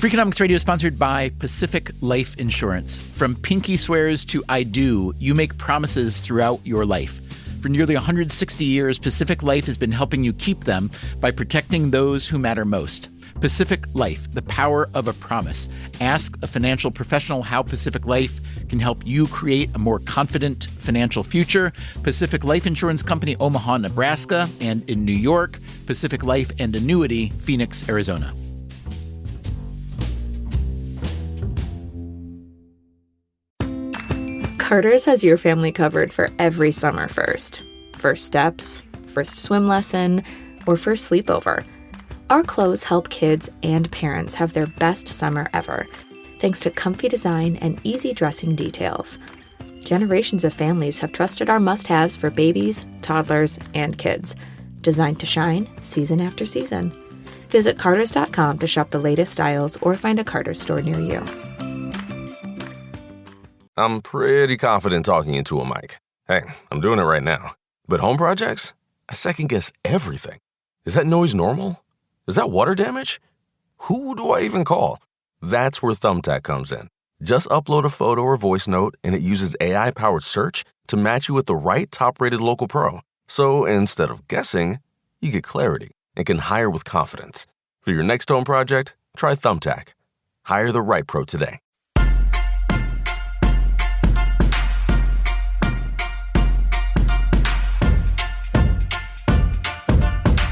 Freakonomics Radio is sponsored by Pacific Life Insurance. From pinky swears to I do, you make promises throughout your life. For nearly 160 years, Pacific Life has been helping you keep them by protecting those who matter most. Pacific Life, the power of a promise. Ask a financial professional how Pacific Life can help you create a more confident financial future. Pacific Life Insurance Company, Omaha, Nebraska, and in New York, Pacific Life and Annuity, Phoenix, Arizona. Carter's has your family covered for every summer first. First steps, first swim lesson, or first sleepover. Our clothes help kids and parents have their best summer ever, thanks to comfy design and easy dressing details. Generations of families have trusted our must-haves for babies, toddlers, and kids, designed to shine season after season. Visit Carters.com to shop the latest styles or find a Carter's store near you. I'm pretty confident talking into a mic. Hey, I'm doing it right now. But home projects? I second-guess everything. Is that noise normal? Is that water damage? Who do I even call? That's where Thumbtack comes in. Just upload a photo or voice note, and it uses AI-powered search to match you with the right top-rated local pro. So instead of guessing, you get clarity and can hire with confidence. For your next home project, try Thumbtack. Hire the right pro today.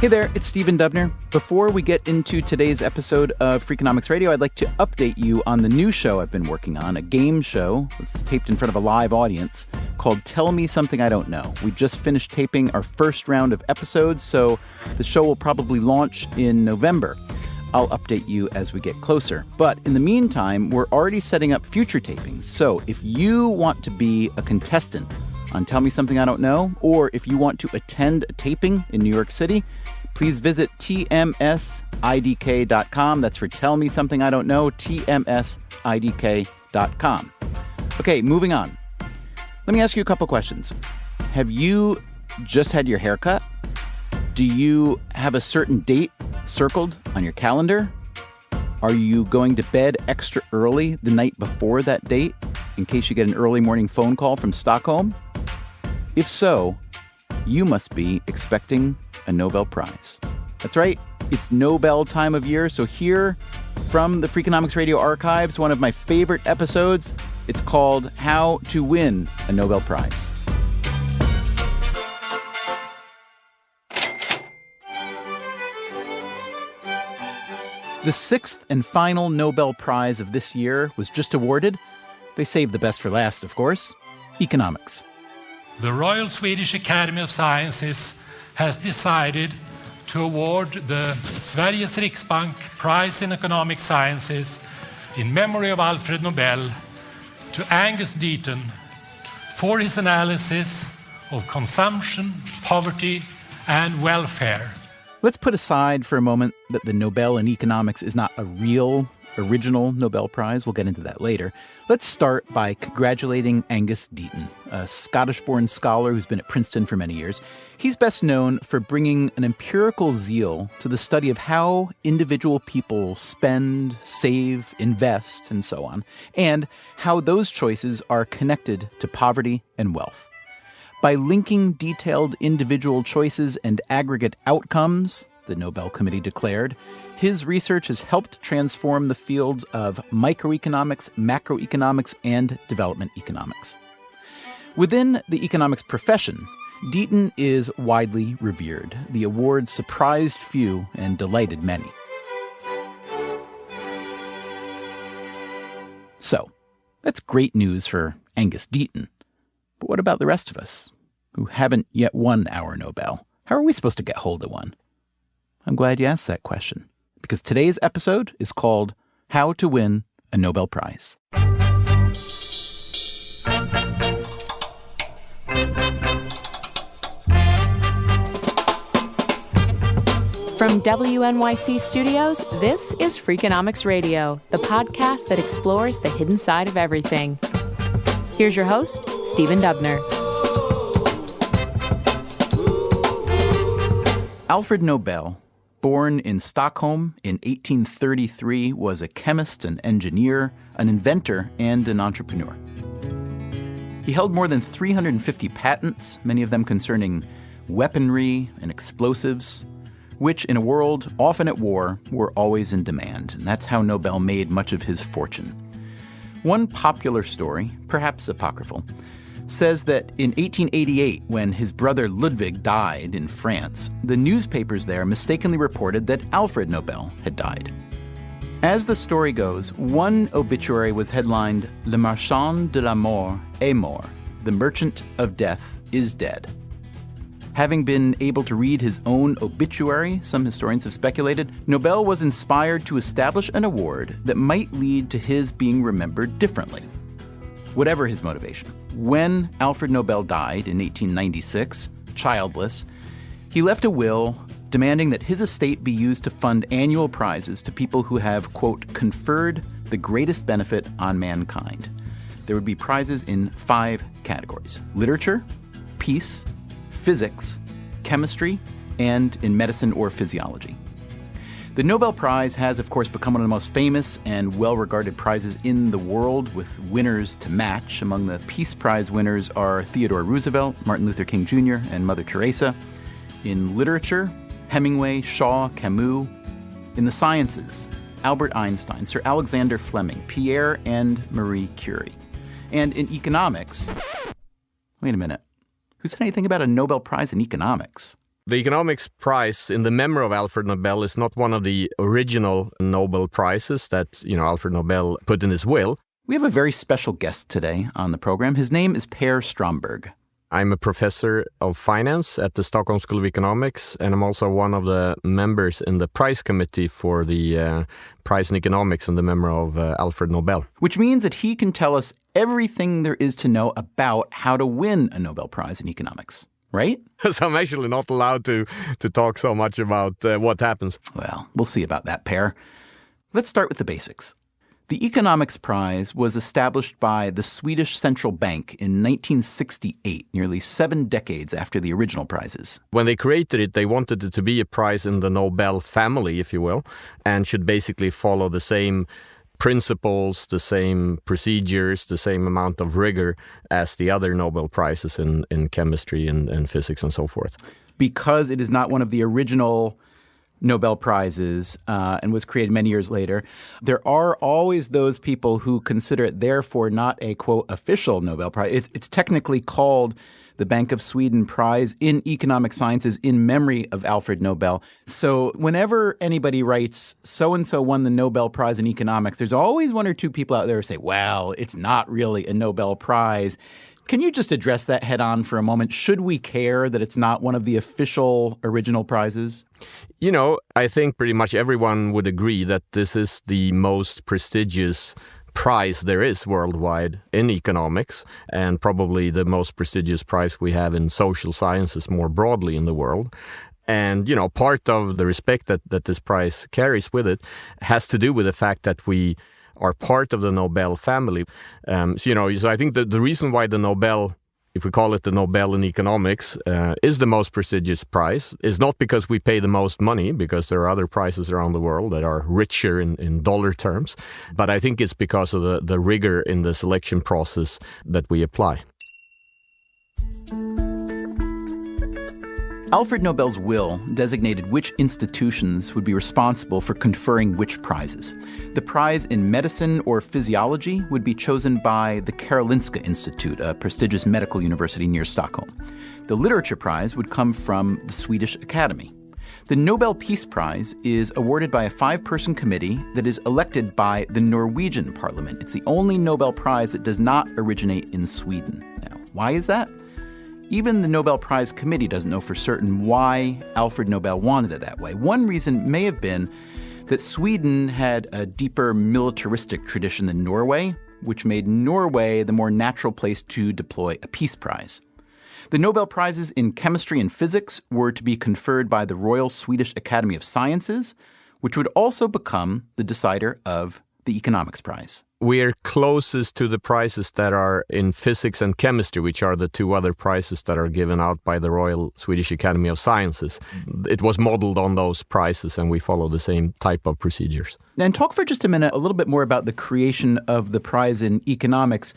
Hey there, it's Stephen Dubner. Before we get into today's episode of Freakonomics Radio, I'd like to update you on the new show I've been working on, a game show that's taped in front of a live audience called Tell Me Something I Don't Know. We just finished taping our first round of episodes, so the show will probably launch in November. I'll update you as we get closer. But in the meantime, we're already setting up future tapings. So if you want to be a contestant on Tell Me Something I Don't Know, or if you want to attend a taping in New York City, please visit tmsidk.com. That's for Tell Me Something I Don't Know, tmsidk.com. Okay, moving on. Let me ask you a couple questions. Have you just had your hair cut? Do you have a certain date circled on your calendar? Are you going to bed extra early the night before that date in case you get an early morning phone call from Stockholm? If so, you must be expecting a Nobel Prize. That's right, it's Nobel time of year, so here from the Freakonomics Radio archives, one of my favorite episodes, it's called How to Win a Nobel Prize. The sixth and final Nobel Prize of this year was just awarded. They saved the best for last, of course. Economics. The Royal Swedish Academy of Sciences has decided to award the Sveriges Riksbank Prize in Economic Sciences in memory of Alfred Nobel to Angus Deaton for his analysis of consumption, poverty, and welfare. Let's put aside for a moment that the Nobel in economics is not a real, original Nobel Prize. We'll get into that later. Let's start by congratulating Angus Deaton, a Scottish-born scholar who's been at Princeton for many years. He's best known for bringing an empirical zeal to the study of how individual people spend, save, invest, and so on, and how those choices are connected to poverty and wealth. By linking detailed individual choices and aggregate outcomes, the Nobel Committee declared, his research has helped transform the fields of microeconomics, macroeconomics, and development economics. Within the economics profession, Deaton is widely revered. The award surprised few and delighted many. So, that's great news for Angus Deaton. But what about the rest of us who haven't yet won our Nobel? How are we supposed to get hold of one? I'm glad you asked that question, because today's episode is called How to Win a Nobel Prize. From WNYC Studios, this is Freakonomics Radio, the podcast that explores the hidden side of everything. Here's your host, Stephen Dubner. Alfred Nobel Born in Stockholm in 1833, was a chemist, an engineer, an inventor, and an entrepreneur. He held more than 350 patents, many of them concerning weaponry and explosives, which in a world often at war were always in demand. And that's how Nobel made much of his fortune. One popular story, perhaps apocryphal, says that in 1888, when his brother Ludwig died in France, the newspapers there mistakenly reported that Alfred Nobel had died. As the story goes, one obituary was headlined, Le Marchand de la Mort est mort, the merchant of death is dead. Having been able to read his own obituary, some historians have speculated, Nobel was inspired to establish an award that might lead to his being remembered differently. Whatever his motivation, when Alfred Nobel died in 1896, childless, he left a will demanding that his estate be used to fund annual prizes to people who have, quote, conferred the greatest benefit on mankind. There would be prizes in 5 categories: literature, peace, physics, chemistry, and in medicine or physiology. The Nobel Prize has, of course, become one of the most famous and well-regarded prizes in the world, with winners to match. Among the Peace Prize winners are Theodore Roosevelt, Martin Luther King Jr., and Mother Teresa. In literature, Hemingway, Shaw, Camus. In the sciences, Albert Einstein, Sir Alexander Fleming, Pierre and Marie Curie. And in economics, wait a minute, who said anything about a Nobel Prize in economics? The economics prize in the memory of Alfred Nobel is not one of the original Nobel prizes that, Alfred Nobel put in his will. We have a very special guest today on the program. His name is Per Stromberg. I'm a professor of finance at the Stockholm School of Economics, and I'm also one of the members in the prize committee for the prize in economics in the memory of Alfred Nobel. Which means that he can tell us everything there is to know about how to win a Nobel Prize in economics. Right? So I'm actually not allowed to talk so much about what happens. Well, we'll see about that, Per. Let's start with the basics. The Economics Prize was established by the Swedish Central Bank in 1968, nearly 7 decades after the original prizes. When they created it, they wanted it to be a prize in the Nobel family, if you will, and should basically follow the same principles, the same procedures, the same amount of rigor as the other Nobel Prizes in chemistry and physics and so forth. Because it is not one of the original Nobel Prizes and was created many years later, there are always those people who consider it therefore not a, quote, official Nobel Prize. It's technically called the Bank of Sweden Prize in Economic Sciences in memory of Alfred Nobel. So whenever anybody writes, so-and-so won the Nobel Prize in economics, there's always one or two people out there who say, well, it's not really a Nobel Prize. Can you just address that head on for a moment? Should we care that it's not one of the official original prizes? I think pretty much everyone would agree that this is the most prestigious prize there is worldwide in economics, and probably the most prestigious prize we have in social sciences more broadly in the world. And, part of the respect that this prize carries with it has to do with the fact that we are part of the Nobel family. So I think that the reason why the Nobel, if we call it the Nobel in economics, is the most prestigious prize is not because we pay the most money, because there are other prizes around the world that are richer in dollar terms, but I think it's because of the rigor in the selection process that we apply. Alfred Nobel's will designated which institutions would be responsible for conferring which prizes. The prize in medicine or physiology would be chosen by the Karolinska Institute, a prestigious medical university near Stockholm. The literature prize would come from the Swedish Academy. The Nobel Peace Prize is awarded by a 5-person committee that is elected by the Norwegian parliament. It's the only Nobel Prize that does not originate in Sweden. Now, why is that? Even the Nobel Prize Committee doesn't know for certain why Alfred Nobel wanted it that way. One reason may have been that Sweden had a deeper militaristic tradition than Norway, which made Norway the more natural place to deploy a peace prize. The Nobel Prizes in chemistry and physics were to be conferred by the Royal Swedish Academy of Sciences, which would also become the decider of the Economics Prize. we're closest to the prizes that are in physics and chemistry, which are the two other prizes that are given out by the Royal Swedish Academy of Sciences. It was modeled on those prizes, and we follow the same type of procedures. And talk for just a minute a little bit more about the creation of the prize in economics.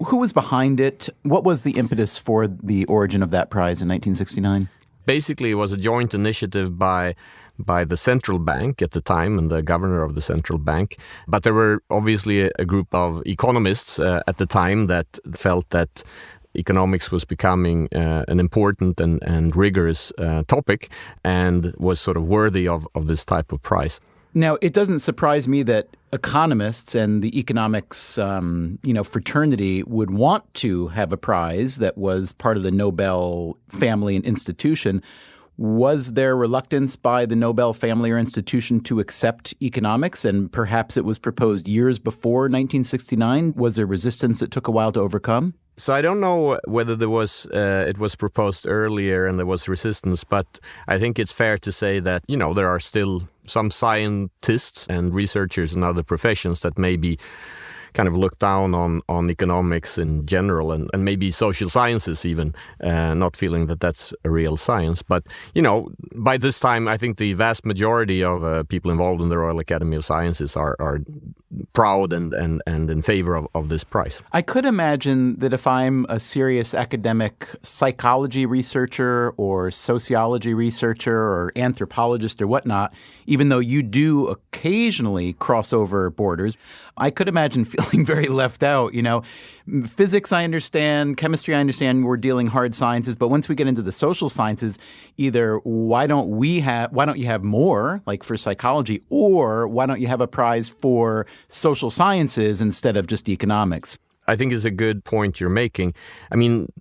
Who was behind it? What was the impetus for the origin of that prize in 1969? Basically, it was a joint initiative by the central bank at the time and the governor of the central bank. But there were obviously a group of economists at the time that felt that economics was becoming an important and rigorous topic and was sort of worthy of this type of prize. Now, it doesn't surprise me that economists and the economics, fraternity would want to have a prize that was part of the Nobel family and institution. Was there reluctance by the Nobel family or institution to accept economics? And perhaps it was proposed years before 1969. Was there resistance that took a while to overcome? So I don't know whether there was it was proposed earlier and there was resistance, but I think it's fair to say that, there are still some scientists and researchers in other professions that maybe kind of look down on economics in general and maybe social sciences even, not feeling that that's a real science. But, by this time, I think the vast majority of people involved in the Royal Academy of Sciences are proud and in favor of this prize. I could imagine that if I'm a serious academic psychology researcher or sociology researcher or anthropologist or whatnot, even though you do occasionally cross over borders, I could imagine feeling very left out. Physics, I understand. Chemistry, I understand. We're dealing hard sciences. But once we get into the social sciences, either why don't you have more, like for psychology, or why don't you have a prize for social sciences instead of just economics? I think it's a good point you're making. I mean,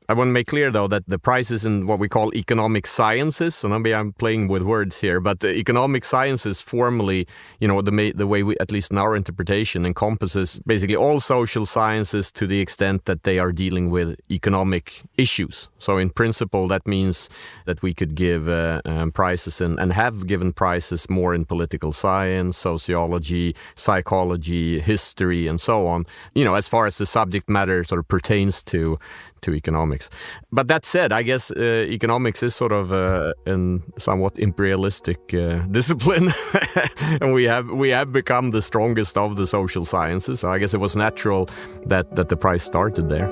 I want to make clear, though, that the prize is in what we call economic sciences. So maybe I'm playing with words here, but the economic sciences formally, the way we, at least in our interpretation, encompasses basically all social sciences to the extent that they are dealing with economic issues. So in principle, that means that we could give prizes and have given prizes more in political science, sociology, psychology, history, and so on, as far as the subject matter sort of pertains to economics. But that said, I guess economics is sort of a somewhat imperialistic discipline, and we have become the strongest of the social sciences. So I guess it was natural that the prize started there.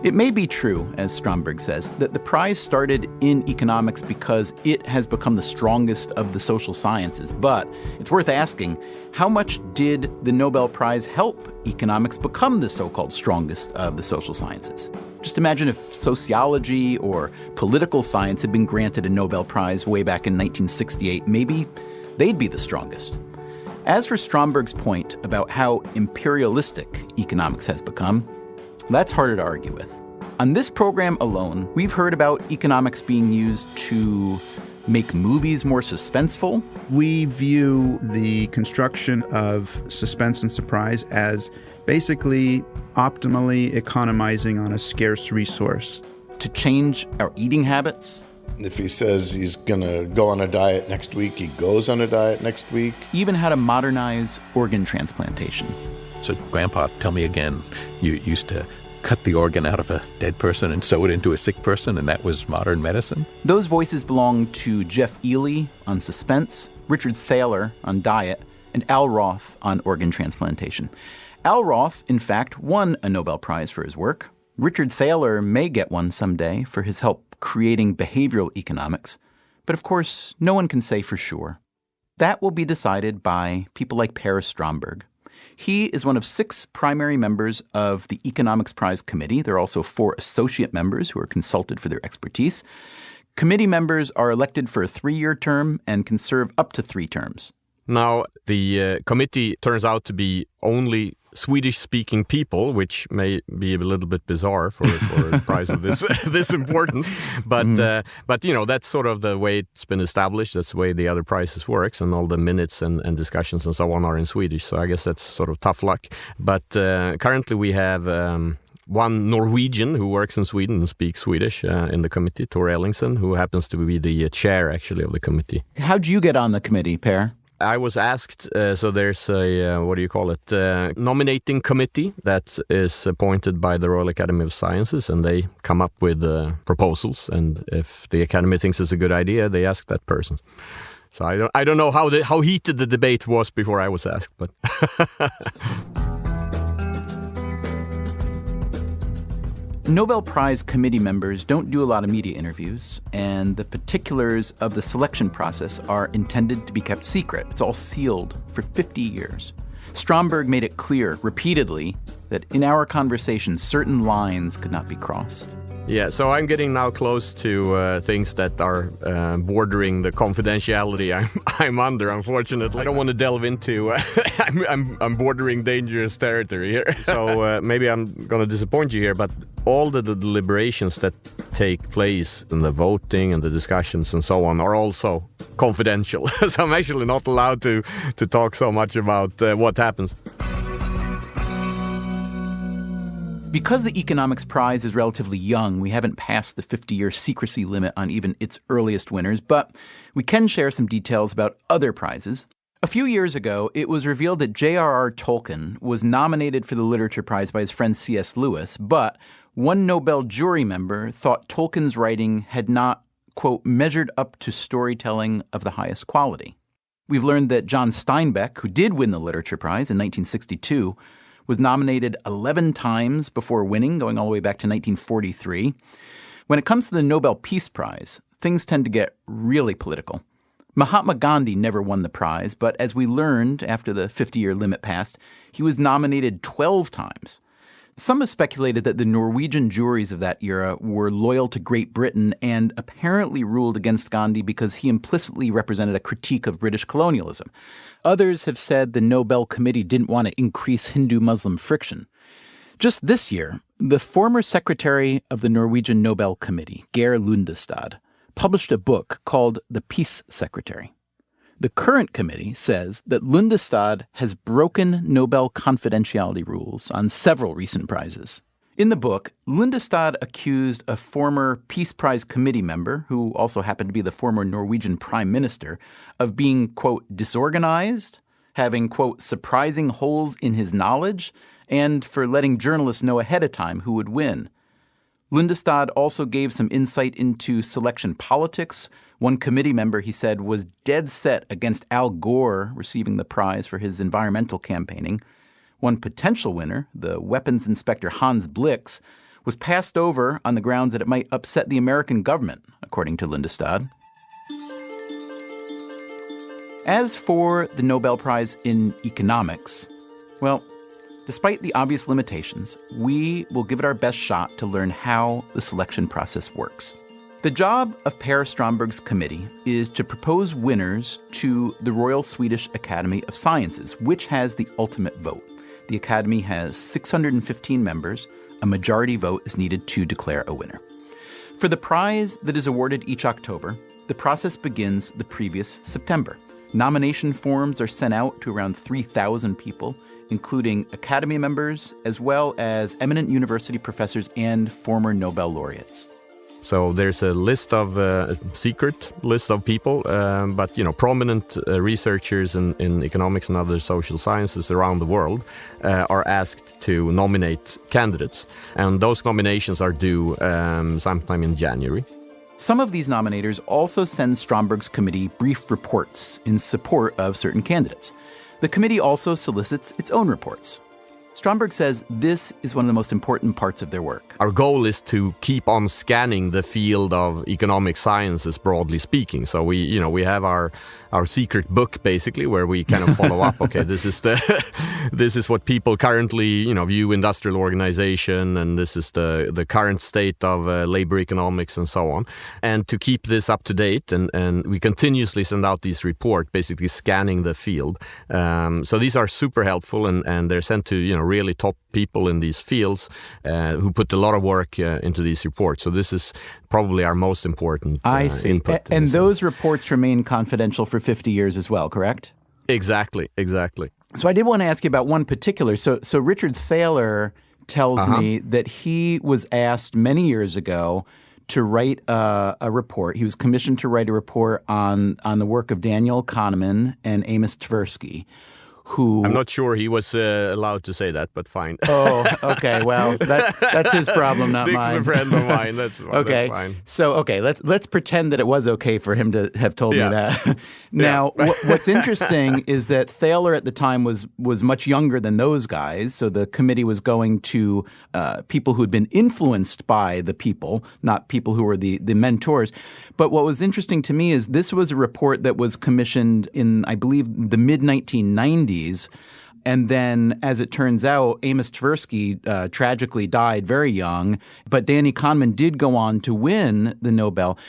It may be true, as Stromberg says, that the prize started in economics because it has become the strongest of the social sciences. But it's worth asking, how much did the Nobel Prize help economics become the so-called strongest of the social sciences? Just imagine if sociology or political science had been granted a Nobel Prize way back in 1968. Maybe they'd be the strongest. As for Stromberg's point about how imperialistic economics has become, that's harder to argue with. On this program alone, we've heard about economics being used to make movies more suspenseful. We view the construction of suspense and surprise as basically optimally economizing on a scarce resource. To change our eating habits. If he says he's going to go on a diet next week, he goes on a diet next week. Even how to modernize organ transplantation. So, Grandpa, tell me again, you used to cut the organ out of a dead person and sew it into a sick person, and that was modern medicine? Those voices belong to Jeff Ely on suspense, Richard Thaler on diet, and Al Roth on organ transplantation. Al Roth, in fact, won a Nobel Prize for his work. Richard Thaler may get one someday for his help creating behavioral economics. But of course, no one can say for sure. That will be decided by people like Per Stromberg. He is one of 6 primary members of the Economics Prize Committee. There are also 4 associate members who are consulted for their expertise. Committee members are elected for a 3-year term and can serve up to 3 terms. Now, the committee turns out to be only Swedish-speaking people, which may be a little bit bizarre for a prize of this importance. But that's sort of the way it's been established. That's the way the other prizes works, and all the minutes and discussions and so on are in Swedish. So I guess that's sort of tough luck. But currently we have one Norwegian who works in Sweden and speaks Swedish in the committee, Tor Ellingsen, who happens to be the chair, actually, of the committee. How'd you get on the committee, Per? I was asked, so there's a, nominating committee that is appointed by the Royal Academy of Sciences, and they come up with proposals, and if the Academy thinks it's a good idea, they ask that person. So I don't know how heated the debate was before I was asked, but... Nobel Prize committee members don't do a lot of media interviews, and the particulars of the selection process are intended to be kept secret. It's all sealed for 50 years. Stromberg made it clear repeatedly that in our conversation, certain lines could not be crossed. Yeah, so I'm getting now close to things that are bordering the confidentiality I'm under, unfortunately. I don't want to delve into... I'm bordering dangerous territory here. So maybe I'm going to disappoint you here, but all the deliberations that take place in the voting and the discussions and so on are also confidential. So I'm actually not allowed to talk so much about what happens. Because the Economics Prize is relatively young, we haven't passed the 50-year secrecy limit on even its earliest winners, but we can share some details about other prizes. A few years ago, it was revealed that J.R.R. Tolkien was nominated for the Literature Prize by his friend C.S. Lewis, but one Nobel jury member thought Tolkien's writing had not, quote, measured up to storytelling of the highest quality. We've learned that John Steinbeck, who did win the Literature Prize in 1962, was nominated 11 times before winning, going all the way back to 1943. When it comes to the Nobel Peace Prize, things tend to get really political. Mahatma Gandhi never won the prize, but as we learned after the 50-year limit passed, he was nominated 12 times. Some have speculated that the Norwegian juries of that era were loyal to Great Britain and apparently ruled against Gandhi because he implicitly represented a critique of British colonialism. Others have said the Nobel Committee didn't want to increase Hindu-Muslim friction. Just this year, the former secretary of the Norwegian Nobel Committee, Geir Lundestad, published a book called The Peace Secretary. The current committee says that Lundestad has broken Nobel confidentiality rules on several recent prizes. In the book, Lundestad accused a former Peace Prize committee member, who also happened to be the former Norwegian prime minister, of being, quote, disorganized, having, quote, surprising holes in his knowledge, and for letting journalists know ahead of time who would win. Lundestad also gave some insight into selection politics. One committee member, he said, was dead set against Al Gore receiving the prize for his environmental campaigning. One potential winner, the weapons inspector Hans Blix, was passed over on the grounds that it might upset the American government, according to Lundestad. As for the Nobel Prize in Economics, well, despite the obvious limitations, we will give it our best shot to learn how the selection process works. The job of Per Stromberg's committee is to propose winners to the Royal Swedish Academy of Sciences, which has the ultimate vote. The Academy has 615 members. A majority vote is needed to declare a winner. For the prize that is awarded each October, the process begins the previous September. Nomination forms are sent out to around 3,000 people, including Academy members, as well as eminent university professors and former Nobel laureates. So there's a list of secret list of people, but prominent researchers in economics and other social sciences around the world are asked to nominate candidates, and those nominations are due sometime in January. Some of these nominators also send Stromberg's committee brief reports in support of certain candidates. The committee also solicits its own reports. Stromberg says this is one of the most important parts of their work. Our goal is to keep on scanning the field of economic sciences, broadly speaking. So we have our secret book, basically, where we kind of follow up. Okay, this is what people currently view industrial organization, and this is the current state of labor economics and so on. And to keep this up to date, and we continuously send out these reports, basically scanning the field. So these are super helpful, and they're sent to really top people in these fields who put a lot of work into these reports. So this is probably our most important input. And those reports remain confidential for 50 years as well, correct? Exactly. So I did want to ask you about one particular. So Richard Thaler tells me that he was asked many years ago to write a report. He was commissioned to write a report on the work of Daniel Kahneman and Amos Tversky, who... I'm not sure he was allowed to say that, but fine. Oh, okay. Well, that's his problem, not Dick's mine. a friend of mine. That's okay. That's fine. So, okay, let's pretend that it was okay for him to have told me that. Now, what's interesting is that Thaler at the time was much younger than those guys. So the committee was going to people who had been influenced by the people, not people who were the mentors. But what was interesting to me is this was a report that was commissioned in, I believe, the mid-1990s. And then, as it turns out, Amos Tversky tragically died very young. But Danny Kahneman did go on to win the Nobel,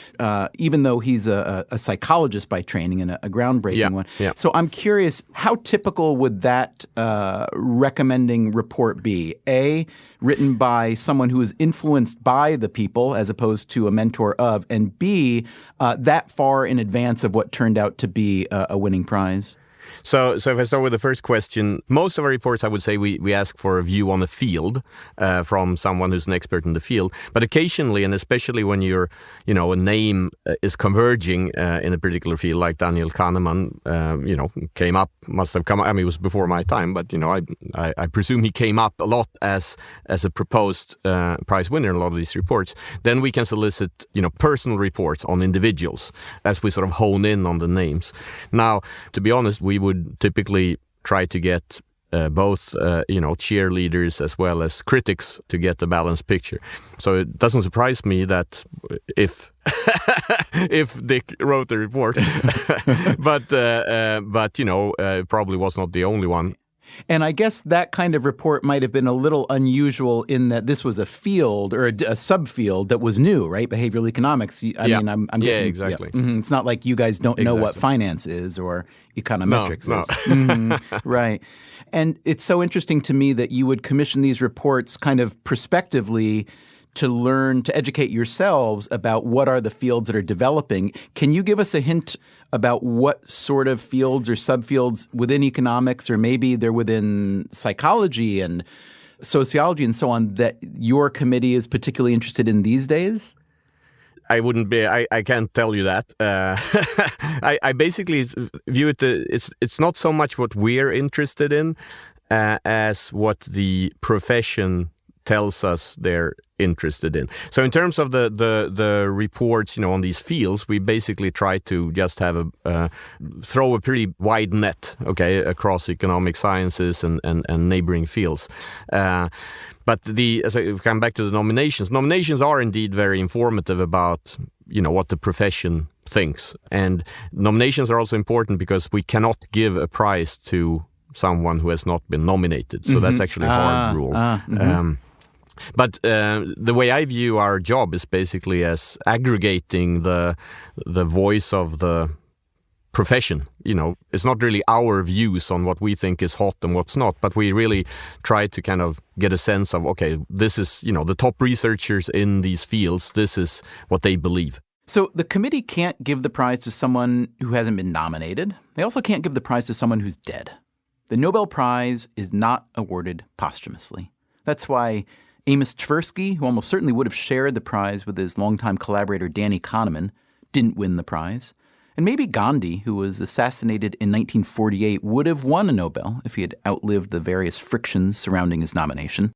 even though he's a psychologist by training and a groundbreaking one. Yeah. So I'm curious, how typical would that recommending report be? A, written by someone who is influenced by the people as opposed to a mentor of, and B, that far in advance of what turned out to be a winning prize? So if I start with the first question, most of our reports, I would say we ask for a view on the field from someone who's an expert in the field. But occasionally, and especially when a name is converging in a particular field, like Daniel Kahneman, must have come up. I mean, it was before my time, but I presume he came up a lot as a proposed prize winner in a lot of these reports. Then we can solicit personal reports on individuals as we sort of hone in on the names. Now, to be honest, we would typically try to get both cheerleaders as well as critics to get a balanced picture. So it doesn't surprise me that if Dick wrote the report, but probably was not the only one. And I guess that kind of report might have been a little unusual in that this was a field or a subfield that was new, right? Behavioral economics. I mean, I'm guessing. Yeah, exactly. Yeah. Mm-hmm. It's not like you guys don't know what finance is or econometrics is. Mm-hmm. Right. And it's so interesting to me that you would commission these reports kind of prospectively to educate yourselves about what are the fields that are developing. Can you give us a hint about what sort of fields or subfields within economics, or maybe they're within psychology and sociology and so on, that your committee is particularly interested in these days? I wouldn't be. I can't tell you that. I basically view it. It's not so much what we're interested in as what the profession tells us they're interested in. So in terms of the reports, on these fields, we basically try to just have throw a pretty wide net, across economic sciences and neighboring fields. But as I come back to the nominations are indeed very informative about what the profession thinks, and nominations are also important because we cannot give a prize to someone who has not been nominated. So that's actually a hard rule. But the way I view our job is basically as aggregating the voice of the profession. It's not really our views on what we think is hot and what's not, but we really try to kind of get a sense of, this is, the top researchers in these fields, this is what they believe. So the committee can't give the prize to someone who hasn't been nominated. They also can't give the prize to someone who's dead. The Nobel Prize is not awarded posthumously. That's why Amos Tversky, who almost certainly would have shared the prize with his longtime collaborator Danny Kahneman, didn't win the prize. And maybe Gandhi, who was assassinated in 1948, would have won a Nobel if he had outlived the various frictions surrounding his nomination.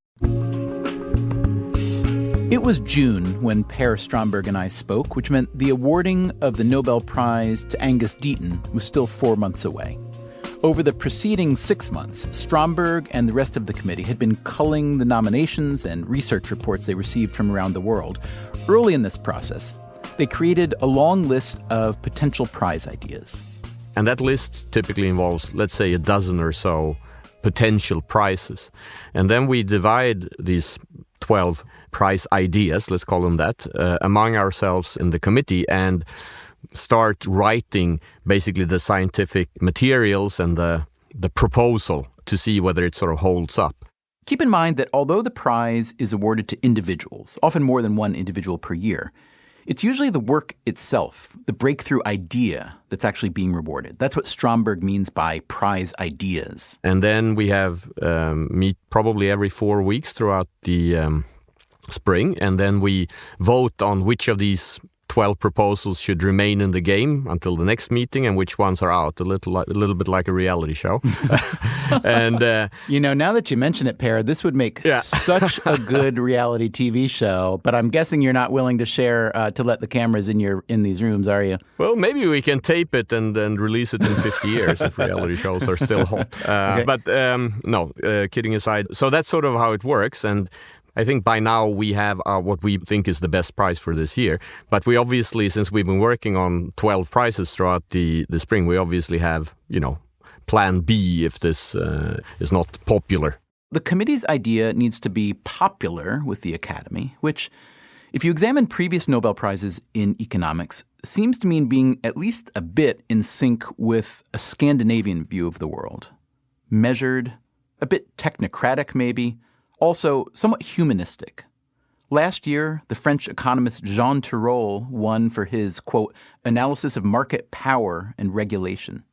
It was June when Per Stromberg and I spoke, which meant the awarding of the Nobel Prize to Angus Deaton was still 4 months away. Over the preceding 6 months, Stromberg and the rest of the committee had been culling the nominations and research reports they received from around the world. Early in this process, they created a long list of potential prize ideas. And that list typically involves, let's say, a dozen or so potential prizes. And then we divide these 12 prize ideas, let's call them that, among ourselves in the committee and start writing basically the scientific materials and the proposal to see whether it sort of holds up. Keep in mind that although the prize is awarded to individuals, often more than one individual per year, it's usually the work itself, the breakthrough idea, that's actually being rewarded. That's what Stromberg means by prize ideas. And then we have meet probably every 4 weeks throughout the spring, and then we vote on which of these 12 proposals should remain in the game until the next meeting and which ones are out, a little bit like a reality show. And now that you mention it, Per, this would make such a good reality TV show, but I'm guessing you're not willing to share to let the cameras in these rooms, are you? Well, maybe we can tape it and then release it in 50 years if reality shows are still hot. Okay. But no, kidding aside. So that's sort of how it works, and I think by now we have what we think is the best prize for this year. But we obviously, since we've been working on 12 prizes throughout the spring, we obviously have, plan B if this is not popular. The committee's idea needs to be popular with the Academy, which, if you examine previous Nobel Prizes in economics, seems to mean being at least a bit in sync with a Scandinavian view of the world. Measured, a bit technocratic maybe, also somewhat humanistic. Last year, the French economist Jean Tirole won for his, quote, analysis of market power and regulation.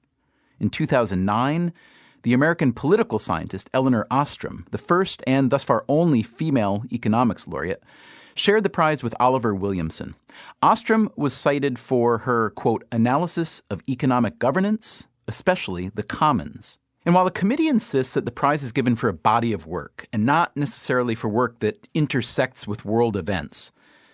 In 2009, the American political scientist Elinor Ostrom, the first and thus far only female economics laureate, shared the prize with Oliver Williamson. Ostrom was cited for her, quote, analysis of economic governance, especially the commons. And while the committee insists that the prize is given for a body of work and not necessarily for work that intersects with world events,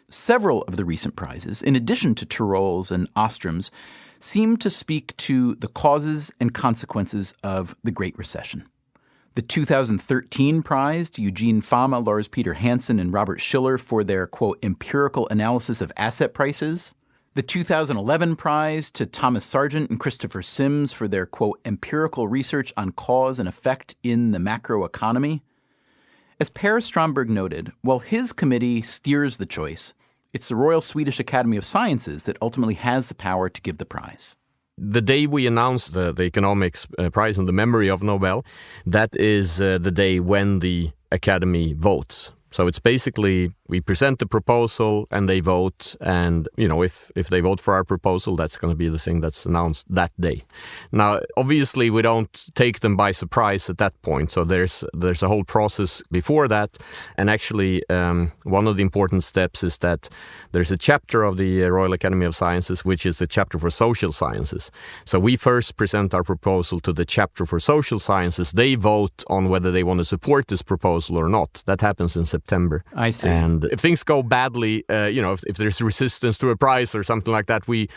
several of the recent prizes, in addition to Tirole's and Ostrom's, seem to speak to the causes and consequences of the Great Recession. The 2013 prize to Eugene Fama, Lars Peter Hansen, and Robert Schiller for their, quote, empirical analysis of asset prices. The 2011 prize to Thomas Sargent and Christopher Sims for their, quote, empirical research on cause and effect in the macroeconomy. As Per Stromberg noted, while his committee steers the choice, it's the Royal Swedish Academy of Sciences that ultimately has the power to give the prize. The day we announce the economics prize in the memory of Nobel, that is the day when the Academy votes. So it's basically we present the proposal and they vote, and if they vote for our proposal, that's going to be the thing that's announced that day. Now, obviously, we don't take them by surprise at that point. So there's a whole process before that, and actually one of the important steps is that there's a chapter of the Royal Academy of Sciences which is the chapter for social sciences. So we first present our proposal to the chapter for social sciences. They vote on whether they want to support this proposal or not. That happens in September. I see. And if things go badly, if there's resistance to a prize or something like that, we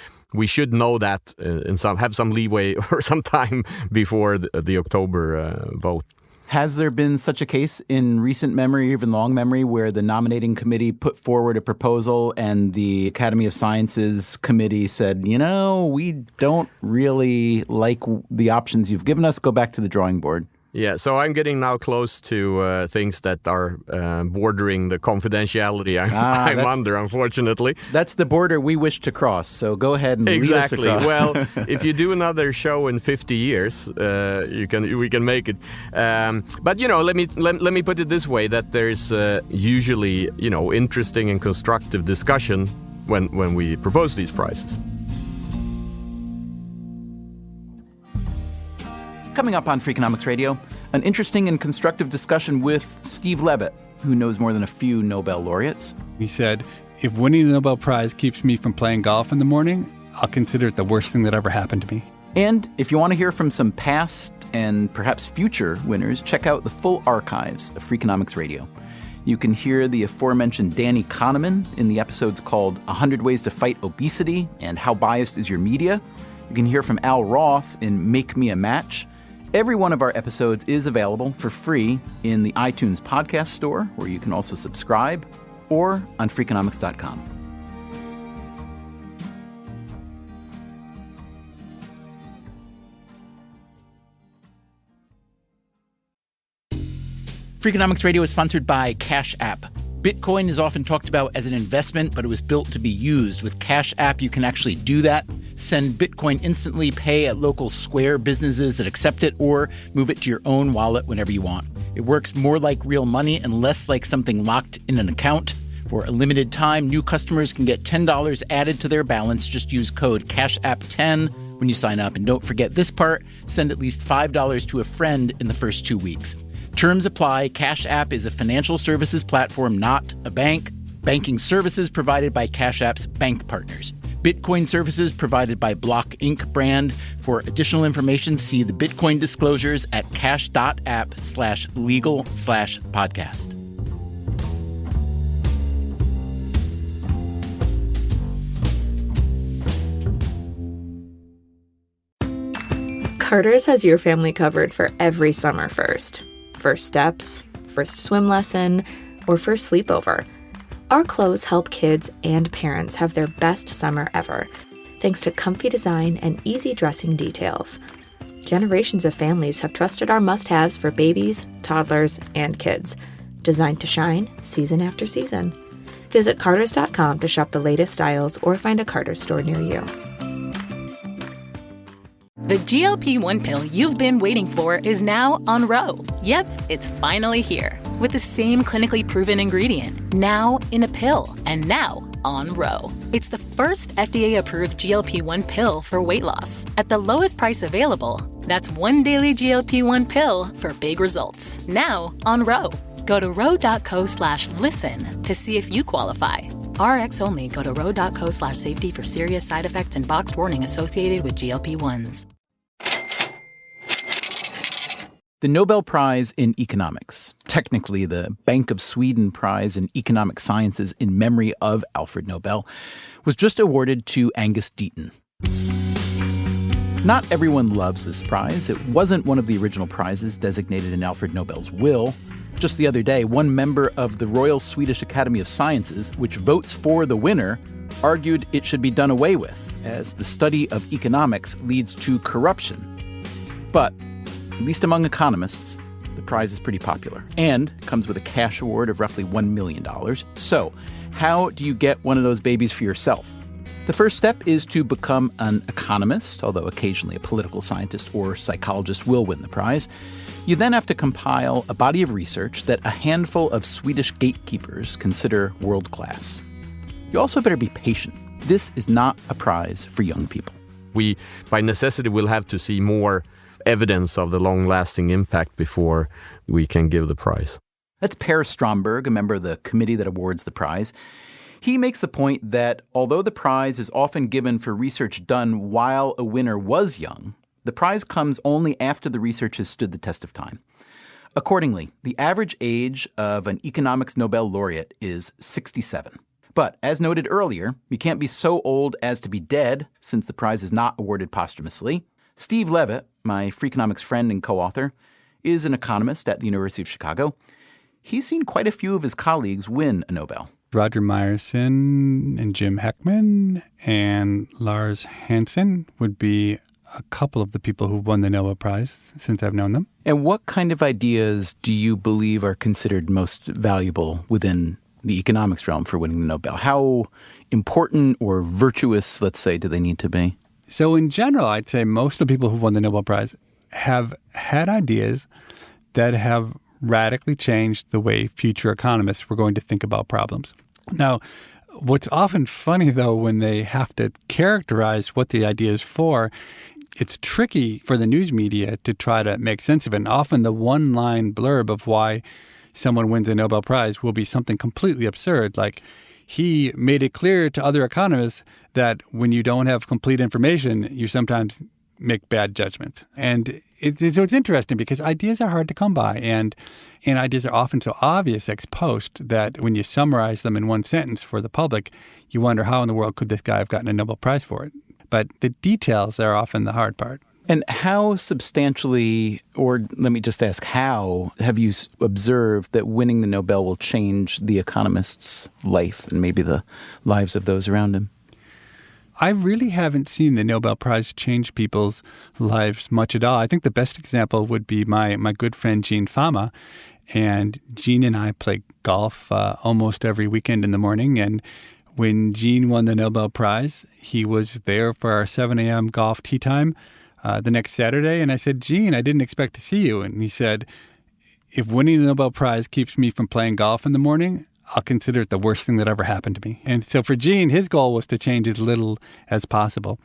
should know that and have some leeway or some time before the October vote. Has there been such a case in recent memory, even long memory, where the nominating committee put forward a proposal and the Academy of Sciences committee said, we don't really like the options you've given us, go back to the drawing board? Yeah, so I'm getting now close to things that are bordering the confidentiality I'm under, unfortunately. That's the border we wish to cross, so go ahead and lead us across. Well, if you do another show in 50 years, we can make it. But let me put it this way: that there's usually interesting and constructive discussion when we propose these prizes. Coming up on Freakonomics Radio, an interesting and constructive discussion with Steve Levitt, who knows more than a few Nobel laureates. He said, if winning the Nobel Prize keeps me from playing golf in the morning, I'll consider it the worst thing that ever happened to me. And if you want to hear from some past and perhaps future winners, check out the full archives of Freakonomics Radio. You can hear the aforementioned Danny Kahneman in the episodes called 100 Ways to Fight Obesity and How Biased Is Your Media. You can hear from Al Roth in Make Me a Match. Every one of our episodes is available for free in the iTunes podcast store, where you can also subscribe, or on Freakonomics.com. Freakonomics Radio is sponsored by Cash App. Bitcoin is often talked about as an investment, but it was built to be used. With Cash App, you can actually do that. Send Bitcoin instantly, pay at local Square businesses that accept it, or move it to your own wallet whenever you want. It works more like real money and less like something locked in an account. For a limited time, new customers can get $10 added to their balance. Just use code CashApp10 when you sign up. And don't forget this part, send at least $5 to a friend in the first 2 weeks. Terms apply. Cash App is a financial services platform, not a bank. Banking services provided by Cash App's bank partners. Bitcoin services provided by Block Inc. brand. For additional information, see the Bitcoin disclosures at cash.app/legal/podcast. Carter's has your family covered for every summer first. First steps, first swim lesson, or first sleepover. Our clothes help kids and parents have their best summer ever, thanks to comfy design and easy dressing details. Generations of families have trusted our must-haves for babies, toddlers, and kids, designed to shine season after season. Visit Carters.com to shop the latest styles or find a Carter's store near you. The GLP-1 pill you've been waiting for is now on Ro. Yep, it's finally here. With the same clinically proven ingredient, now in a pill, and now on Ro. It's the first FDA-approved GLP-1 pill for weight loss at the lowest price available. That's one daily GLP-1 pill for big results. Now on Ro. Go to ro.co/listen to see if you qualify. RX only. Go to ro.co/safety for serious side effects and boxed warning associated with GLP-1s. The Nobel Prize in Economics, technically the Bank of Sweden Prize in Economic Sciences in memory of Alfred Nobel, was just awarded to Angus Deaton. Not everyone loves this prize. It wasn't one of the original prizes designated in Alfred Nobel's will. Just the other day, one member of the Royal Swedish Academy of Sciences, which votes for the winner, argued it should be done away with, as the study of economics leads to corruption. But at least among economists, the prize is pretty popular and comes with a cash award of roughly $1 million. So, how do you get one of those babies for yourself? The first step is to become an economist, although occasionally a political scientist or psychologist will win the prize. You then have to compile a body of research that a handful of Swedish gatekeepers consider world-class. You also better be patient. This is not a prize for young people. We, by necessity, will have to see more evidence of the long-lasting impact before we can give the prize. That's Per Stromberg, a member of the committee that awards the prize. He makes the point that although the prize is often given for research done while a winner was young, the prize comes only after the research has stood the test of time. Accordingly, the average age of an economics Nobel laureate is 67. But as noted earlier, you can't be so old as to be dead, since the prize is not awarded posthumously. Steve Levitt, my Freakonomics friend and co-author, is an economist at the University of Chicago. He's seen quite a few of his colleagues win a Nobel. Roger Myerson and Jim Heckman and Lars Hansen would be a couple of the people who won the Nobel Prize since I've known them. And what kind of ideas do you believe are considered most valuable within the economics realm for winning the Nobel? How important or virtuous, let's say, do they need to be? So in general, I'd say most of the people who won the Nobel Prize have had ideas that have radically changed the way future economists were going to think about problems. Now, what's often funny, though, when they have to characterize what the idea is for, it's tricky for the news media to try to make sense of it. And often the one-line blurb of why someone wins a Nobel Prize will be something completely absurd, like he made it clear to other economists that when you don't have complete information, you sometimes make bad judgments. And so it's interesting because ideas are hard to come by, and ideas are often so obvious ex post that when you summarize them in one sentence for the public, you wonder how in the world could this guy have gotten a Nobel Prize for it. But the details are often the hard part. And how substantially, or let me just ask, how have you observed that winning the Nobel will change the economist's life and maybe the lives of those around him? I really haven't seen the Nobel Prize change people's lives much at all. I think the best example would be my good friend Gene Fama. And Gene and I play golf almost every weekend in the morning. And when Gene won the Nobel Prize, he was there for our 7 a.m. golf tee time the next Saturday. And I said, Gene, I didn't expect to see you. And he said, if winning the Nobel Prize keeps me from playing golf in the morning, I'll consider it the worst thing that ever happened to me. And so for Gene, his goal was to change as little as possible.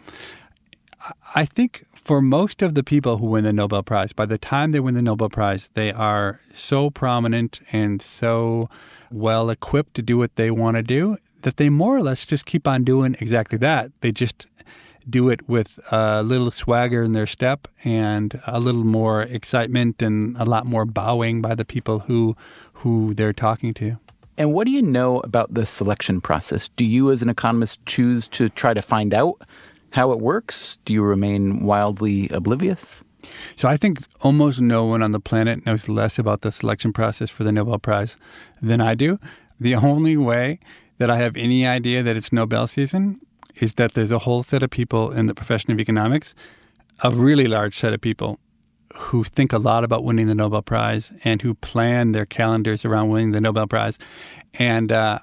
I think for most of the people who win the Nobel Prize, by the time they win the Nobel Prize, they are so prominent and so well equipped to do what they want to do that they more or less just keep on doing exactly that. They just do it with a little swagger in their step and a little more excitement and a lot more bowing by the people who they're talking to. And what do you know about the selection process? Do you as an economist choose to try to find out how it works? Do you remain wildly oblivious? So I think almost no one on the planet knows less about the selection process for the Nobel Prize than I do. The only way that I have any idea that it's Nobel season is that there's a whole set of people in the profession of economics, a really large set of people who think a lot about winning the Nobel Prize and who plan their calendars around winning the Nobel Prize. And the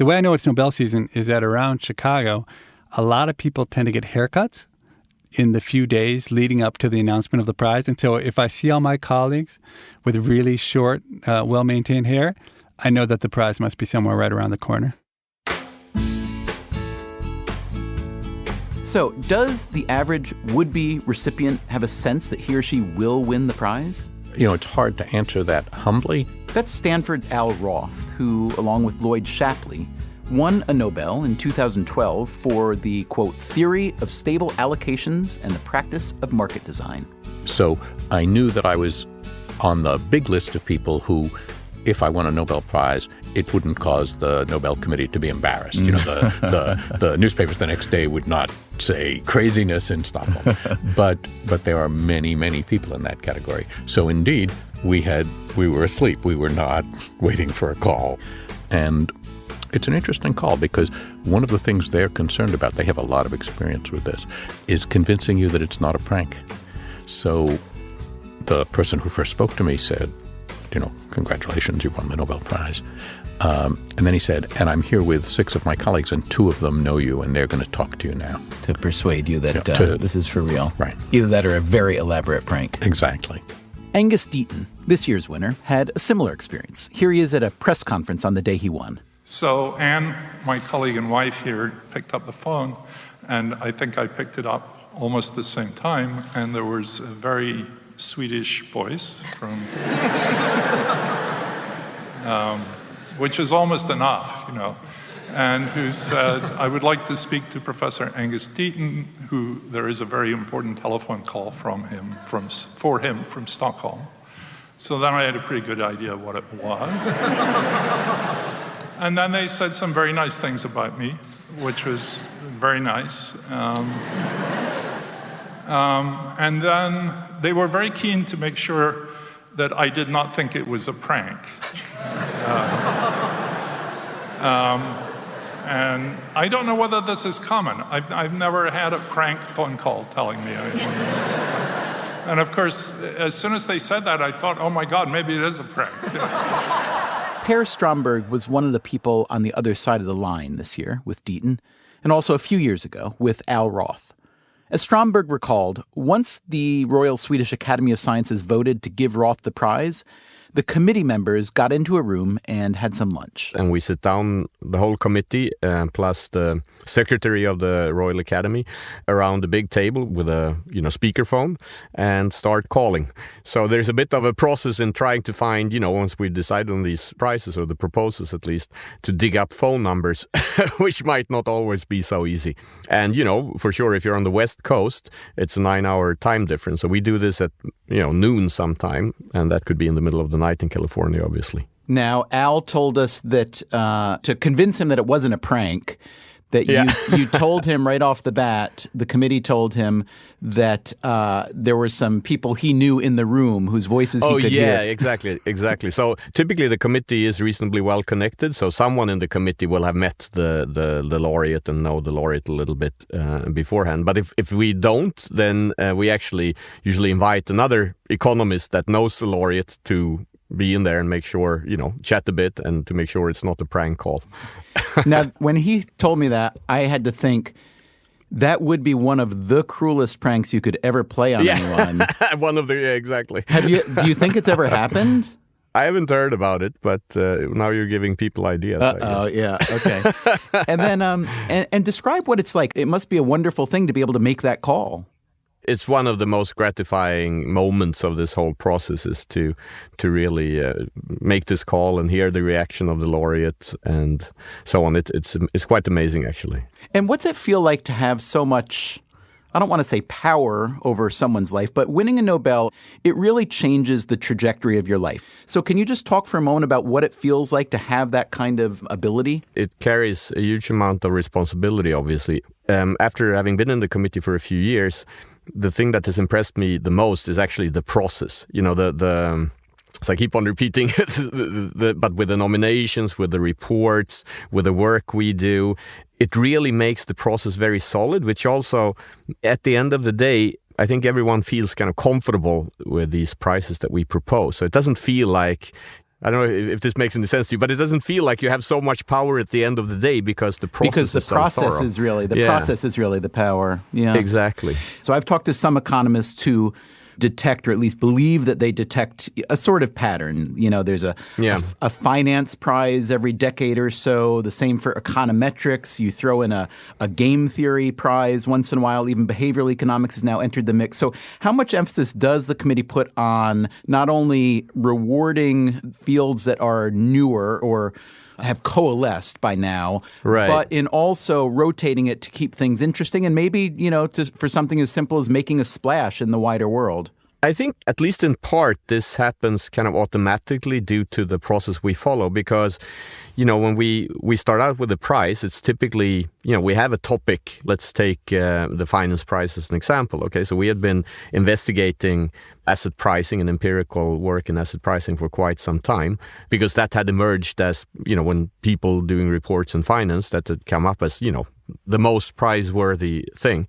way I know it's Nobel season is that around Chicago, a lot of people tend to get haircuts in the few days leading up to the announcement of the prize. And so if I see all my colleagues with really short, well-maintained hair, I know that the prize must be somewhere right around the corner. So, does the average would-be recipient have a sense that he or she will win the prize? It's hard to answer that humbly. That's Stanford's Al Roth, who, along with Lloyd Shapley, won a Nobel in 2012 for the, quote, theory of stable allocations and the practice of market design. So I knew that I was on the big list of people who, if I won a Nobel Prize, it wouldn't cause the Nobel Committee to be embarrassed. The newspapers the next day would not say craziness in Stockholm. But there are many, many people in that category. So indeed, we were asleep. We were not waiting for a call. And it's an interesting call because one of the things they're concerned about, they have a lot of experience with this, is convincing you that it's not a prank. So the person who first spoke to me said, congratulations, you've won the Nobel Prize. And then he said, and I'm here with 6 of my colleagues, and 2 of them know you, and they're going to talk to you now. To persuade you that this is for real. Right. Either that or a very elaborate prank. Exactly. Angus Deaton, this year's winner, had a similar experience. Here he is at a press conference on the day he won. So Anne, my colleague and wife here, picked up the phone, and I think I picked it up almost the same time, and there was a very Swedish voice from, which is almost enough, and who said, I would like to speak to Professor Angus Deaton, who there is a very important telephone call for him from Stockholm. So then I had a pretty good idea what it was. And then they said some very nice things about me, which was very nice. And then they were very keen to make sure that I did not think it was a prank. And I don't know whether this is common. I've never had a prank phone call telling me anything. And of course, as soon as they said that, I thought, oh my God, maybe it is a prank. Per Stromberg was one of the people on the other side of the line this year with Deaton, and also a few years ago with Al Roth. As Stromberg recalled, once the Royal Swedish Academy of Sciences voted to give Roth the prize, the committee members got into a room and had some lunch. And we sit down, the whole committee, plus the secretary of the Royal Academy, around a big table with a speakerphone and start calling. So there's a bit of a process in trying to find, once we decide on these prizes, or the proposals at least, to dig up phone numbers, which might not always be so easy. And, for sure, if you're on the West Coast, it's a 9-hour time difference. So we do this at, noon sometime, and that could be in the middle of the night in California, obviously. Now, Al told us that to convince him that it wasn't a prank, that you told him right off the bat, the committee told him that there were some people he knew in the room whose voices he could hear. Oh, yeah, exactly. So typically the committee is reasonably well connected. So someone in the committee will have met the laureate and know the laureate a little bit beforehand. But if we don't, then we actually usually invite another economist that knows the laureate to be in there and make sure, chat a bit and to make sure it's not a prank call. Now, when he told me that, I had to think that would be one of the cruelest pranks you could ever play on anyone. Exactly. Do you think it's ever happened? I haven't heard about it, but now you're giving people ideas. Oh, yeah. Okay. And then, and describe what it's like. It must be a wonderful thing to be able to make that call. It's one of the most gratifying moments of this whole process is to really make this call and hear the reaction of the laureates and so on. It's quite amazing, actually. And what's it feel like to have so much, I don't want to say power over someone's life, but winning a Nobel, it really changes the trajectory of your life. So can you just talk for a moment about what it feels like to have that kind of ability? It carries a huge amount of responsibility, obviously. After having been in the committee for a few years, the thing that has impressed me the most is actually the process. You know, so I keep on repeating it, but with the nominations, with the reports, with the work we do, it really makes the process very solid, which also, at the end of the day, I think everyone feels kind of comfortable with these prizes that we propose. So it doesn't feel like, I don't know if this makes any sense to you, but it doesn't feel like you have so much power at the end of the day because the process is so thorough. Is really process is really the power. Yeah, exactly. So I've talked to some economists who detect, or at least believe that they detect, a sort of pattern. You know, there's a finance prize every decade or so. The same for econometrics. You throw in a game theory prize once in a while. Even behavioral economics has now entered the mix. So how much emphasis does the committee put on not only rewarding fields that are newer or have coalesced by now, right, but in also rotating it to keep things interesting and maybe, you know, for something as simple as making a splash in the wider world? I think, at least in part, this happens kind of automatically due to the process we follow because, you know, when we start out with a prize, it's typically, you know, we have a topic. Let's take the finance prize as an example. Okay, so we had been investigating asset pricing and empirical work in asset pricing for quite some time because that had emerged as, you know, when people doing reports in finance, that had come up as, you know, the most prize-worthy thing.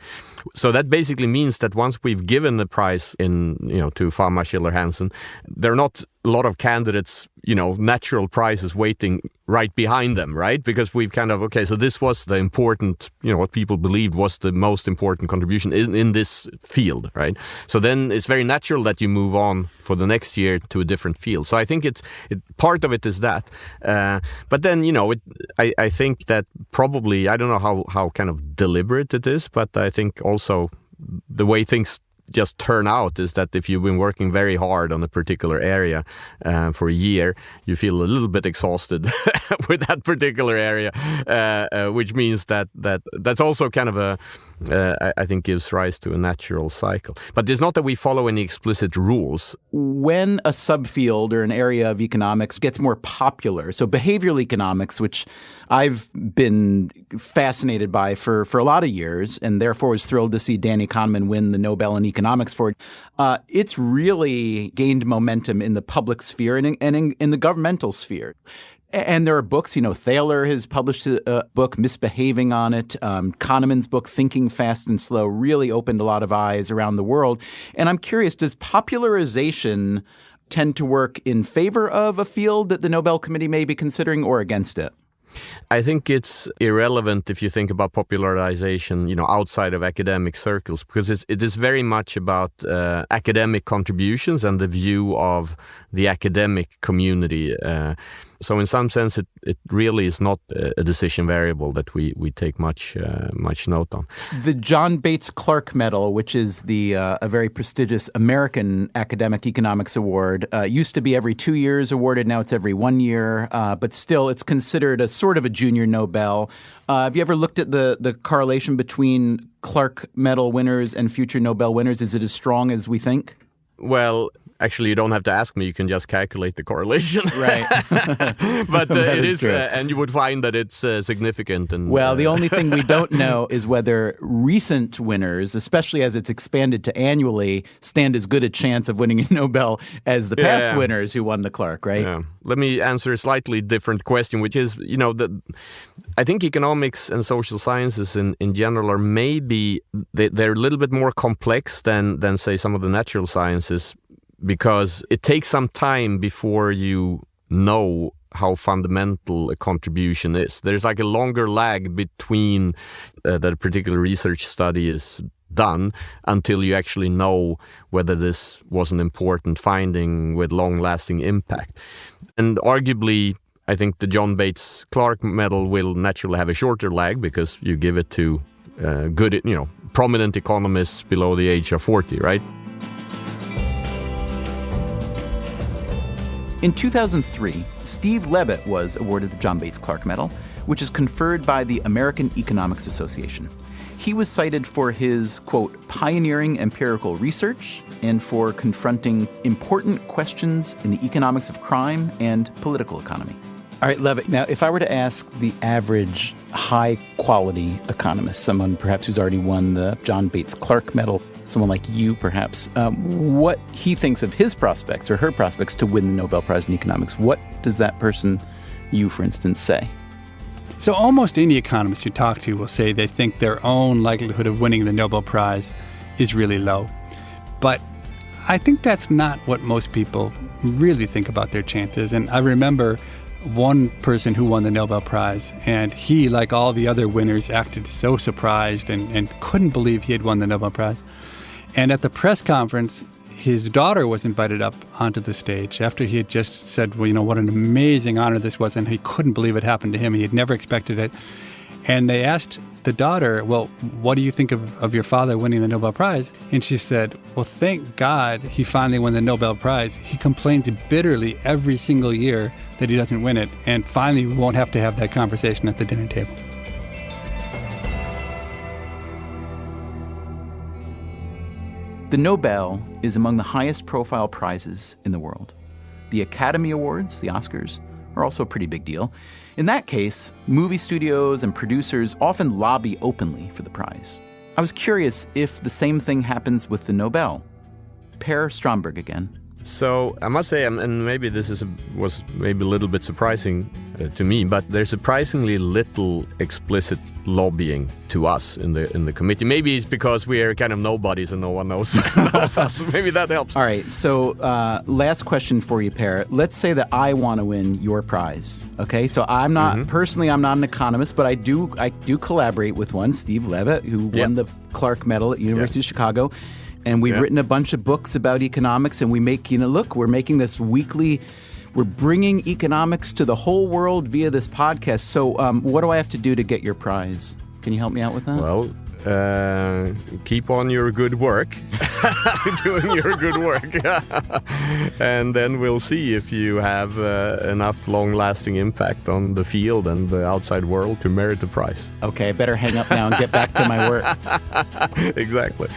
So that basically means that once we've given the prize in, you know, to Fama, Schiller, Hansen, there are not a lot of candidates, you know, natural prizes waiting right behind them, right? Because we've kind of, okay, so this was the important, you know, what people believed was the most important contribution in this field, right? So then it's very natural that you move on for the next year to a different field. So I think part of it is that. But then, you know, I think that probably, I don't know how kind of deliberate it is, but I think also the way things just turn out is that if you've been working very hard on a particular area for a year, you feel a little bit exhausted with that particular area, which means that's also kind of I think gives rise to a natural cycle. But it's not that we follow any explicit rules. When a subfield or an area of economics gets more popular, so behavioral economics, which I've been fascinated by for a lot of years, and therefore was thrilled to see Danny Kahneman win the Nobel in economics for it, it's really gained momentum in the public sphere and in the governmental sphere. And there are books, you know, Thaler has published a book, Misbehaving, on it. Kahneman's book, Thinking Fast and Slow, really opened a lot of eyes around the world. And I'm curious, does popularization tend to work in favor of a field that the Nobel Committee may be considering or against it? I think it's irrelevant if you think about popularization, you know, outside of academic circles, because it is very much about academic contributions and the view of the academic community. So in some sense, it really is not a decision variable that we take much note on. The John Bates Clark Medal, which is a very prestigious American academic economics award, used to be every 2 years awarded. Now it's every 1 year, but still it's considered a sort of a junior Nobel. Have you ever looked at the correlation between Clark Medal winners and future Nobel winners? Is it as strong as we think? Well, actually, you don't have to ask me. You can just calculate the correlation. Right. But it is and you would find that it's significant. And well, the only thing we don't know is whether recent winners, especially as it's expanded to annually, stand as good a chance of winning a Nobel as the past winners who won the Clark, right? Yeah. Let me answer a slightly different question, which is, you know, I think economics and social sciences in general are maybe, they're a little bit more complex than say, some of the natural sciences, because it takes some time before you know how fundamental a contribution is. There's like a longer lag between that a particular research study is done until you actually know whether this was an important finding with long-lasting impact. And arguably, I think the John Bates Clark Medal will naturally have a shorter lag because you give it to good, prominent economists below the age of 40, right? In 2003, Steve Levitt was awarded the John Bates Clark Medal, which is conferred by the American Economics Association. He was cited for his, quote, pioneering empirical research and for confronting important questions in the economics of crime and political economy. All right, Levitt, now if I were to ask the average high-quality economist, someone perhaps who's already won the John Bates Clark Medal, someone like you perhaps, what he thinks of his prospects or her prospects to win the Nobel Prize in economics, what does that person, you for instance, say? So almost any economist you talk to will say they think their own likelihood of winning the Nobel Prize is really low. But I think that's not what most people really think about their chances. And I remember one person who won the Nobel Prize, and he, like all the other winners, acted so surprised and couldn't believe he had won the Nobel Prize. And at the press conference, his daughter was invited up onto the stage after he had just said, well, what an amazing honor this was, and he couldn't believe it happened to him. He had never expected it. And they asked the daughter, well, what do you think of your father winning the Nobel Prize? And she said, well, thank God he finally won the Nobel Prize. He complains bitterly every single year that he doesn't win it, and finally we won't have to have that conversation at the dinner table. The Nobel is among the highest profile prizes in the world. The Academy Awards, the Oscars, are also a pretty big deal. In that case, movie studios and producers often lobby openly for the prize. I was curious if the same thing happens with the Nobel. Per Stromberg again. So I must say, and maybe this was maybe a little bit surprising to me, but there's surprisingly little explicit lobbying to us in the committee. Maybe it's because we are kind of nobodies and no one knows us. Maybe that helps. All right. So last question for you, Per. Let's say that I want to win your prize. Okay. So I'm not personally, I'm not an economist, but I do collaborate with one, Steve Levitt, who won the Clark Medal at University of Chicago. And we've written a bunch of books about economics, and we make, we're making this weekly, we're bringing economics to the whole world via this podcast. So what do I have to do to get your prize? Can you help me out with that? Well, keep on your good work, doing your good work. And then we'll see if you have enough long-lasting impact on the field and the outside world to merit the prize. Okay, I better hang up now and get back to my work. Exactly.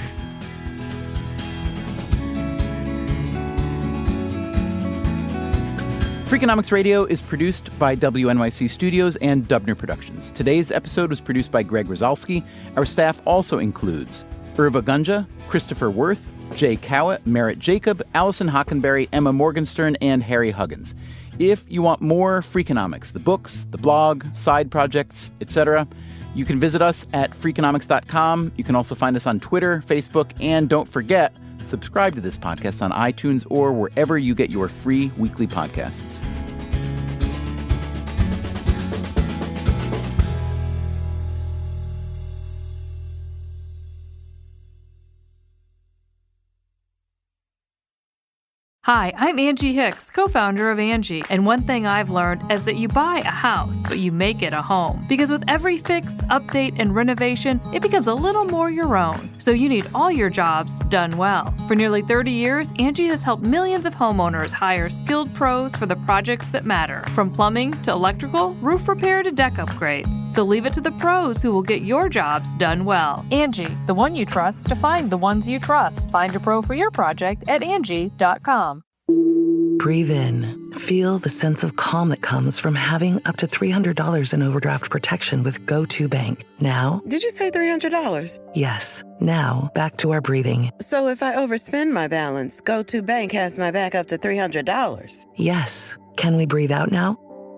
Freakonomics Radio is produced by WNYC Studios and Dubner Productions. Today's episode was produced by Greg Rosalski. Our staff also includes Irva Gunja, Christopher Worth, Jay Cowett, Merritt Jacob, Allison Hockenberry, Emma Morgenstern, and Harry Huggins. If you want more Freakonomics, the books, the blog, side projects, etc., you can visit us at Freakonomics.com. You can also find us on Twitter, Facebook, and don't forget, subscribe to this podcast on iTunes or wherever you get your free weekly podcasts. Hi, I'm Angie Hicks, co-founder of Angie, and one thing I've learned is that you buy a house, but you make it a home. Because with every fix, update, and renovation, it becomes a little more your own. So you need all your jobs done well. For nearly 30 years, Angie has helped millions of homeowners hire skilled pros for the projects that matter. From plumbing to electrical, roof repair to deck upgrades. So leave it to the pros who will get your jobs done well. Angie, the one you trust to find the ones you trust. Find a pro for your project at Angie.com. Breathe in. Feel the sense of calm that comes from having up to $300 in overdraft protection with GoToBank. Now... Did you say $300? Yes. Now, back to our breathing. So if I overspend my balance, GoToBank has my back up to $300? Yes. Can we breathe out now?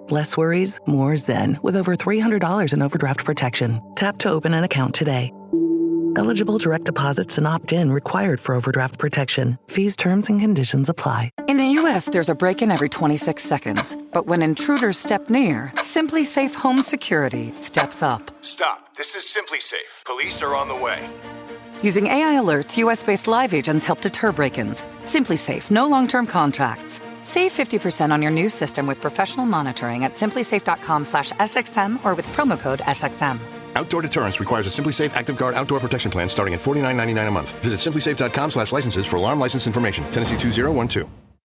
Less worries, more zen, with over $300 in overdraft protection. Tap to open an account today. Eligible direct deposits and opt-in required for overdraft protection. Fees, terms, and conditions apply. In the U.S., there's a break-in every 26 seconds. But when intruders step near, Simply Safe Home Security steps up. Stop. This is Simply Safe. Police are on the way. Using AI alerts, U.S.-based live agents help deter break-ins. Simply Safe, no long-term contracts. Save 50% on your new system with professional monitoring at simplysafe.com/SXM or with promo code SXM. Outdoor deterrence requires a Simply Safe Active Guard outdoor protection plan starting at $49.99 a month. Visit simplysafe.com/licenses for alarm license information. Tennessee 2012.